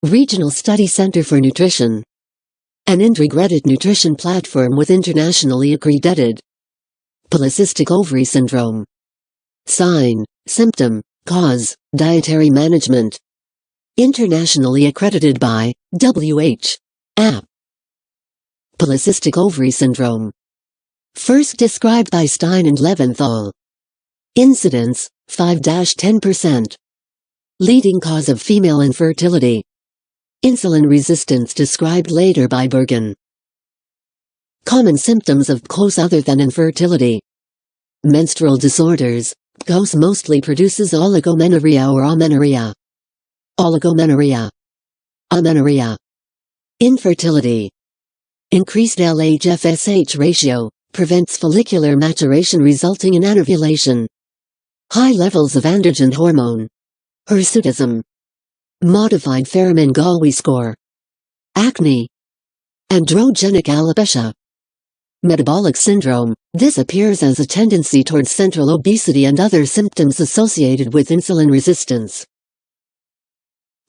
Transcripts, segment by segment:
Regional Study Center for Nutrition. An integrated nutrition platform with internationally accredited. Polycystic Ovary Syndrome. Sign, symptom, cause, dietary management. Internationally accredited by W.H. App. Polycystic Ovary Syndrome. First described by Stein and Leventhal. Incidence, 5–10%. Leading cause of female infertility. Insulin resistance described later by Bergen. Common symptoms of PCOS other than infertility. Menstrual disorders. PCOS mostly produces oligomenorrhea or amenorrhea. Oligomenorrhea. Amenorrhea. Infertility. Increased LH-FSH ratio prevents follicular maturation resulting in anovulation. High levels of androgen hormone. Hirsutism. Modified Ferriman-Galway score. Acne. Androgenic alopecia. Metabolic syndrome. This appears as a tendency towards central obesity and other symptoms associated with insulin resistance.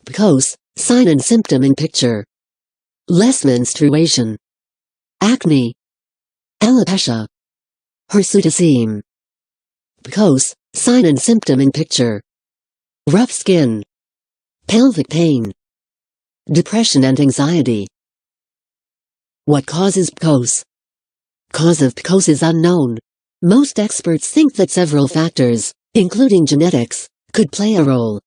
PCOS, sign and symptom in picture. Less menstruation. Acne. Alopecia. Hirsutism. PCOS, sign and symptom in picture. Rough skin. Pelvic pain. Depression and anxiety. What causes PCOS? Cause of PCOS is unknown. Most experts think that several factors, including genetics, could play a role.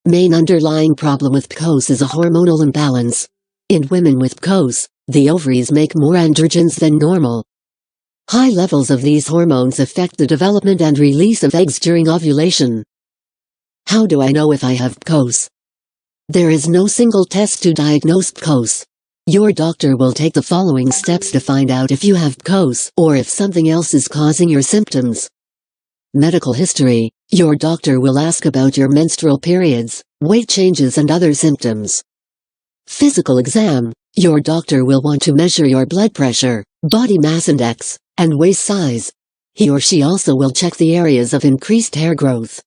Main underlying problem with PCOS is a hormonal imbalance. In women with PCOS, the ovaries make more androgens than normal. High levels of these hormones affect the development and release of eggs during ovulation. How do I know if I have PCOS? There is no single test to diagnose PCOS. Your doctor will take the following steps to find out if you have PCOS or if something else is causing your symptoms. Medical history. Your doctor will ask about your menstrual periods, weight changes and other symptoms. Physical exam. Your doctor will want to measure your blood pressure, body mass index, and waist size. He or she also will check the areas of increased hair growth.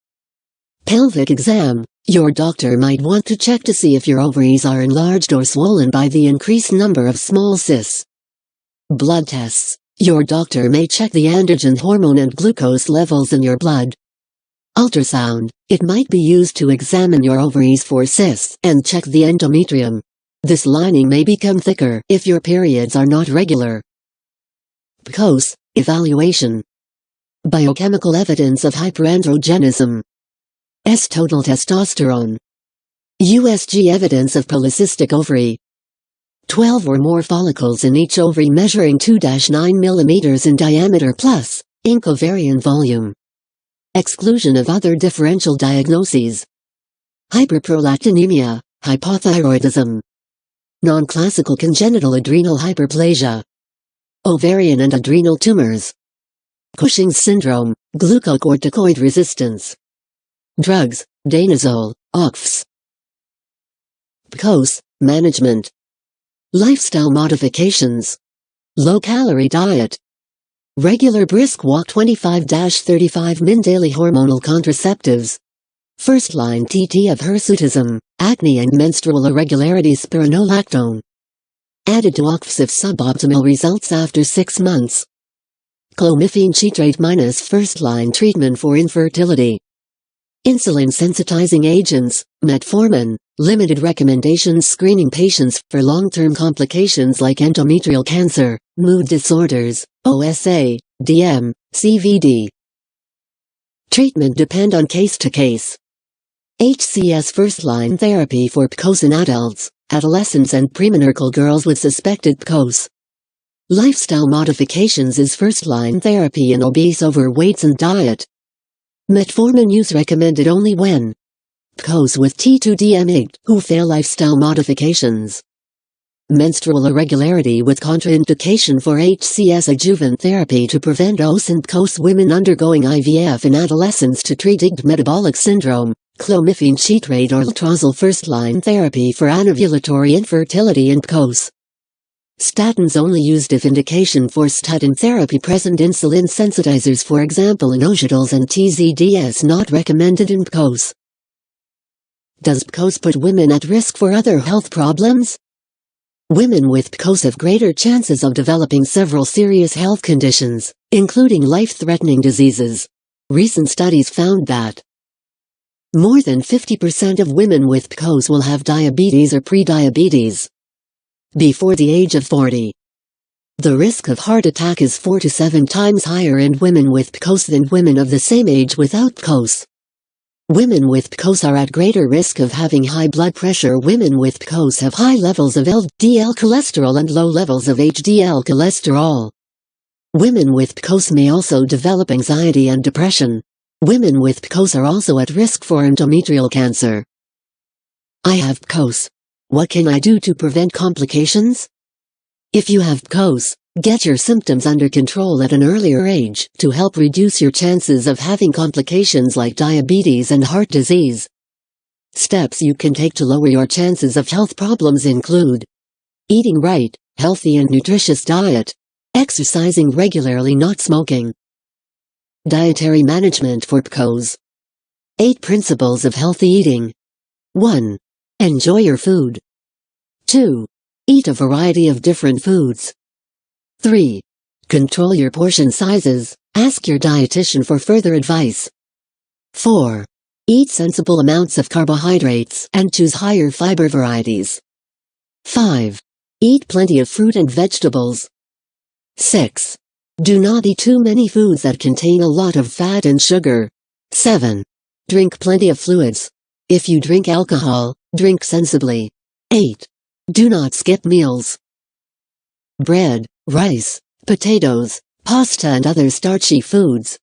Pelvic exam. Your doctor might want to check to see if your ovaries are enlarged or swollen by the increased number of small cysts. Blood tests. Your doctor may check the androgen hormone and glucose levels in your blood. Ultrasound. It might be used to examine your ovaries for cysts and check the endometrium. This lining may become thicker if your periods are not regular. PCOS evaluation. Biochemical evidence of hyperandrogenism. Total testosterone. USG evidence of polycystic ovary. 12 or more follicles in each ovary measuring 2–9 mm in diameter plus ink ovarian volume. Exclusion of other differential diagnoses. Hyperprolactinemia, hypothyroidism. Non-classical congenital adrenal hyperplasia. Ovarian and adrenal tumors. Cushing's syndrome, glucocorticoid resistance. Drugs, danazol, OXF. PCOS management. Lifestyle modifications. Low-calorie diet. Regular brisk walk 25–35 min daily hormonal contraceptives. First-line TT of hirsutism, acne and menstrual irregularity spironolactone. Added to OXF if suboptimal results after 6 months. Clomiphene citrate minus first-line treatment for infertility. Insulin sensitizing agents, metformin, limited recommendations screening patients for long-term complications like endometrial cancer, mood disorders, OSA, DM, CVD. Treatment depend on case-to-case. HCS first-line therapy for PCOS in adults, adolescents and premenstrual girls with suspected PCOS. Lifestyle modifications is first-line therapy in obese overweights and diet. Metformin use recommended only when PCOS with T2DM who fail lifestyle modifications. Menstrual irregularity with contraindication for HCS adjuvant therapy to prevent OS in PCOS women undergoing IVF in adolescents to treat IgD metabolic syndrome, clomiphene citrate or letrozole first-line therapy for anovulatory infertility in PCOS. Statins only used if indication for statin therapy present insulin sensitizers for example inositol and TZDs not recommended in PCOS. Does PCOS put women at risk for other health problems? Women with PCOS have greater chances of developing several serious health conditions, including life-threatening diseases. Recent studies found that more than 50% of women with PCOS will have diabetes or prediabetes before the age of 40. The risk of heart attack is 4 to 7 times higher in women with PCOS than women of the same age without PCOS. Women with PCOS are at greater risk of having high blood pressure. Women with PCOS have high levels of LDL cholesterol and low levels of HDL cholesterol. Women with PCOS may also develop anxiety and depression. Women with PCOS are also at risk for endometrial cancer. I have PCOS. What can I do to prevent complications? If you have PCOS, get your symptoms under control at an earlier age to help reduce your chances of having complications like diabetes and heart disease. Steps you can take to lower your chances of health problems include eating right, healthy and nutritious diet, exercising regularly, not smoking. Dietary management for PCOS. 8 principles of healthy eating. 1. Enjoy your food. 2. Eat a variety of different foods. 3. Control your portion sizes. Ask your dietitian for further advice. 4. Eat sensible amounts of carbohydrates and choose higher fiber varieties. 5. Eat plenty of fruit and vegetables. 6. Do not eat too many foods that contain a lot of fat and sugar. 7. Drink plenty of fluids. If you drink alcohol, drink sensibly. 8. Do not skip meals. Bread, rice, potatoes, pasta and other starchy foods.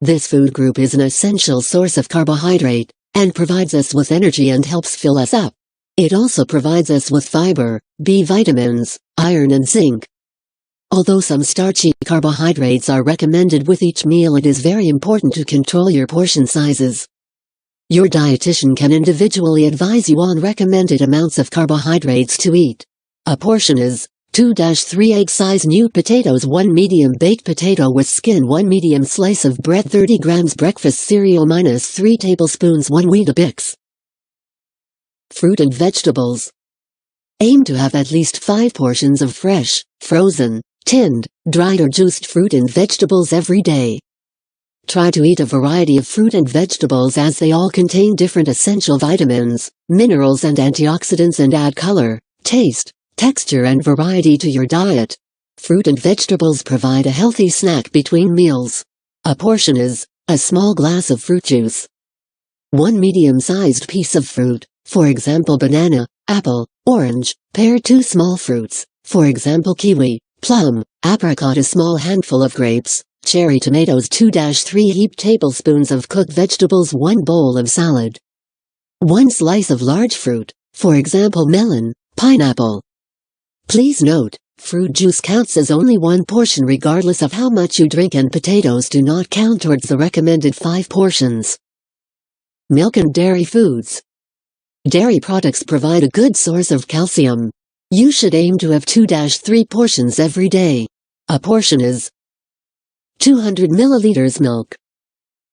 This food group is an essential source of carbohydrate, and provides us with energy and helps fill us up. It also provides us with fiber, B vitamins, iron and zinc. Although some starchy carbohydrates are recommended with each meal, it is very important to control your portion sizes. Your dietitian can individually advise you on recommended amounts of carbohydrates to eat. A portion is 2-3 egg-sized new potatoes, 1 medium baked potato with skin, 1 medium slice of bread, 30 grams breakfast cereal -3 tablespoons, 1 Weetabix. Fruit and vegetables. Aim to have at least 5 portions of fresh, frozen, tinned, dried or juiced fruit and vegetables every day. Try to eat a variety of fruit and vegetables as they all contain different essential vitamins, minerals and antioxidants, and add color, taste, texture and variety to your diet. Fruit and vegetables provide a healthy snack between meals. A portion is a small glass of fruit juice, 1 medium-sized piece of fruit, for example banana, apple, orange, pear, 2 small fruits, for example kiwi, plum, apricot, a small handful of grapes, cherry tomatoes, 2-3 heaped tablespoons of cooked vegetables, 1 bowl of salad, 1 slice of large fruit, for example melon, pineapple. Please note, fruit juice counts as only 1 portion regardless of how much you drink, and potatoes do not count towards the recommended 5 portions. Milk and dairy foods. Dairy products provide a good source of calcium. You should aim to have 2-3 portions every day. A portion is 200 milliliters milk,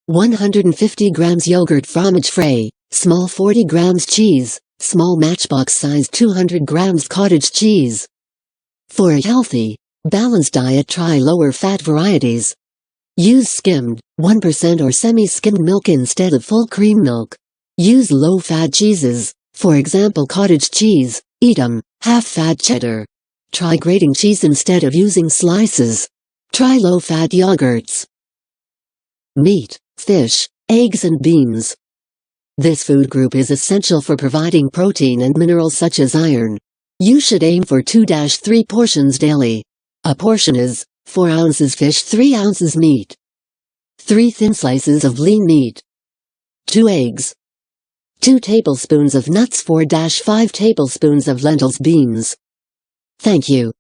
150 grams yogurt, fromage frais, small 40 grams cheese, small matchbox size 200 grams cottage cheese. For a healthy, balanced diet, try lower fat varieties. Use skimmed, 1% or semi-skimmed milk instead of full cream milk. Use low-fat cheeses, for example cottage cheese, Edam, half-fat cheddar. Try grating cheese instead of using slices. Try low-fat yogurts. Meat, fish, eggs and beans. This food group is essential for providing protein and minerals such as iron. You should aim for 2-3 portions daily. A portion is 4 ounces fish, 3 ounces meat, 3 thin slices of lean meat, 2 eggs, 2 tablespoons of nuts, 4-5 tablespoons of lentils, beans. Thank you.